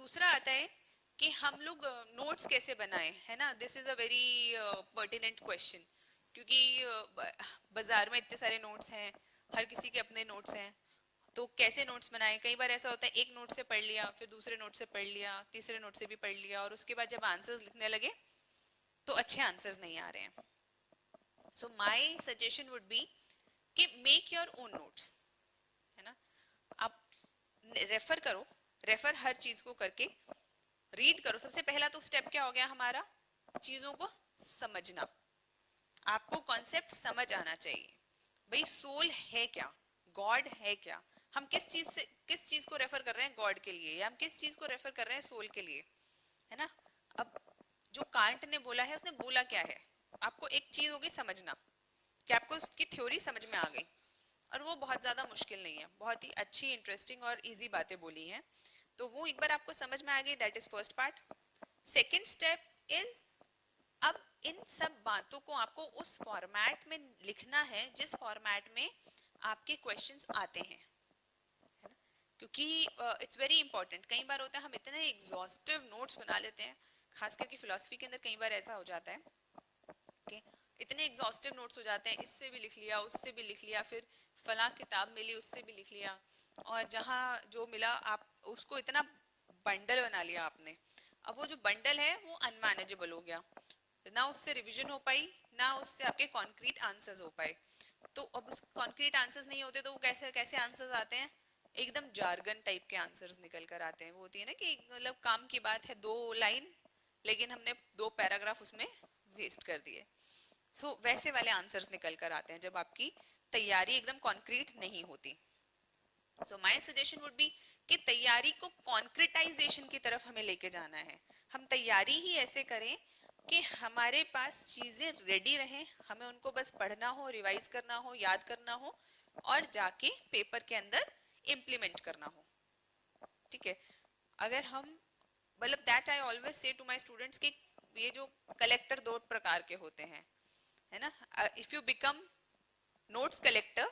दूसरा आता है कि हम लोग नोट्स कैसे बनाएं, है ना। This is a very pertinent question, क्योंकि बाजार में इतने सारे नोट्स हैं, हर किसी के अपने नोट्स हैं, तो कैसे नोट्स बनाएं। कई बार ऐसा होता है एक नोट से पढ़ लिया, फिर दूसरे नोट से पढ़ लिया, तीसरे नोट से भी पढ़ लिया, और उसके बाद जब आंसर्स लिखने लगे तो अच्छे आंसर्स नहीं आ रहे हैं। So my suggestion would be कि मेक योर ओन नोट्स, है ना। आप रेफर करो, रेफर हर चीज को करके रीड करो। सबसे पहला तो स्टेप क्या हो गया हमारा, चीजों को समझना। आपको कॉन्सेप्ट समझ आना चाहिए। भाई सोल है क्या, गॉड है क्या, हम किस चीज को रेफर कर रहे हैं गॉड के लिए, या हम किस चीज को रेफर कर रहे हैं सोल के लिए, है ना। अब जो कांट ने बोला है, उसने बोला क्या है, आपको एक चीज होगी समझना, कि आपको उसकी थ्योरी समझ में आ गई, और वो बहुत ज्यादा मुश्किल नहीं है, बहुत ही अच्छी इंटरेस्टिंग और इजी बातें बोली हैं, तो वो एक बार आपको समझ में आ गई, that is first part. Second step is, अब इन सब बातों को आपको उस फॉर्मेट में लिखना है जिस फॉर्मेट में आपके क्वेश्चंस आते हैं, है ना। क्योंकि इट्स वेरी इंपॉर्टेंट, कई बार होता है हम इतने एग्जॉस्टिव नोट्स बना लेते हैं, खास करके फिलोसफी के अंदर कई बार ऐसा हो जाता है कि इतने एग्जॉस्टिव नोट्स हो जाते हैं, इससे भी लिख लिया, उससे भी लिख लिया, फिर फला किताब मिली उससे भी लिख लिया, और जहाँ जो मिला आप उसको इतना बंडल बना लिया आपने। अब वो जो बंडल है वो अनमैनेजेबल हो गया, ना उससे रिवीजन हो पाई, ना उससे आपके कॉन्क्रीट आंसर्स हो पाए। तो अब उस कॉन्क्रीट आंसर्स नहीं होते तो वो कैसे कैसे आंसर्स आते हैं, एकदम जार्गन टाइप के आंसर्स निकल कर आते हैं। वो होती है ना कि मतलब काम की बात है 2 लाइन, लेकिन हमने 2 पैराग्राफ उसमें वेस्ट कर दिए। वैसे वाले आंसर्स निकल कर आते हैं जब आपकी तैयारी एकदम कॉन्क्रीट नहीं होती। माय सजेशन वुड बी कि तैयारी को कॉन्क्रिटाइजेशन की तरफ हमें लेके जाना है। हम तैयारी ही ऐसे करें कि हमारे पास चीजें रेडी रहें, हमें उनको बस पढ़ना हो, रिवाइज करना हो, याद करना हो, और जाके पेपर के अंदर इम्प्लीमेंट करना हो। ठीक है। अगर हम मतलब that I always say to my students कि ये जो कलेक्टर 2 प्रकार के होते हैं, है ना। If you become notes collector,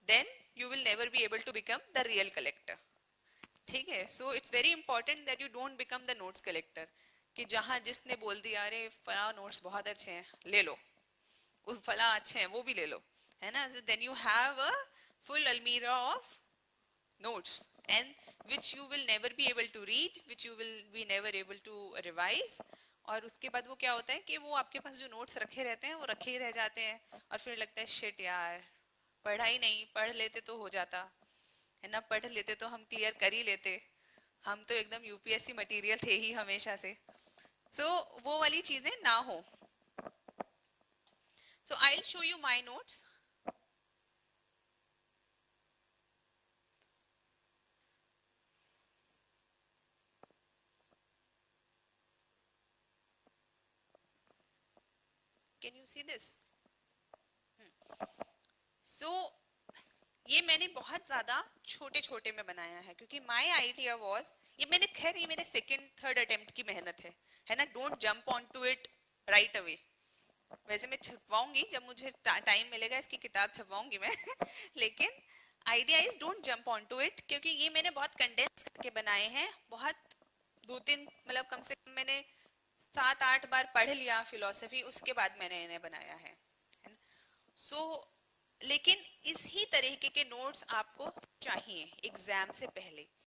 then you will never be able to become the real collector. ठीक है। So it's very important that you don't become the notes collector, कि जहां जिसने बोल दिया अरे फला नोट्स बहुत अच्छे हैं ले लो, वो फला अच्छे हैं वो भी ले लो, है ना। Then you have a full अलमीरा of notes, and which you will never be able to read, which you will be never able to revise। और उसके बाद वो क्या होता है कि वो आपके पास जो नोट्स रखे रहते हैं वो रखे ही रह जाते हैं, और फिर लगता है शिट यार, पढ़ा ही नहीं, पढ़ लेते तो हो जाता, है ना, पढ़ लेते तो हम क्लियर कर ही लेते, हम तो एकदम यूपीएससी मटेरियल थे ही हमेशा से। वो वाली चीजें ना हो। I will show you my notes. Can you see this? So ये मैंने बहुत ज्यादा छोटे छोटे में बनाया है, क्योंकि माय आइडिया वाज, ये मैंने खैर ये मेरे सेकंड थर्ड अटेम्प्ट की मेहनत है ना। Don't jump on to it right away. वैसे मैं छपवाऊंगी जब मुझे टाइम मिलेगा, इसकी किताब छपवाऊंगी मैं लेकिन idea is don't jump on to it, क्योंकि ये मैंने बहुत कंडेंस करके बनाए हैं, बहुत 2-3 मतलब कम से कम मैंने 7-8 बार पढ़ लिया फिलोसफी, उसके बाद मैंने इन्हें बनाया है ना। लेकिन इसी तरीके के नोट्स आपको चाहिए एग्जाम से पहले।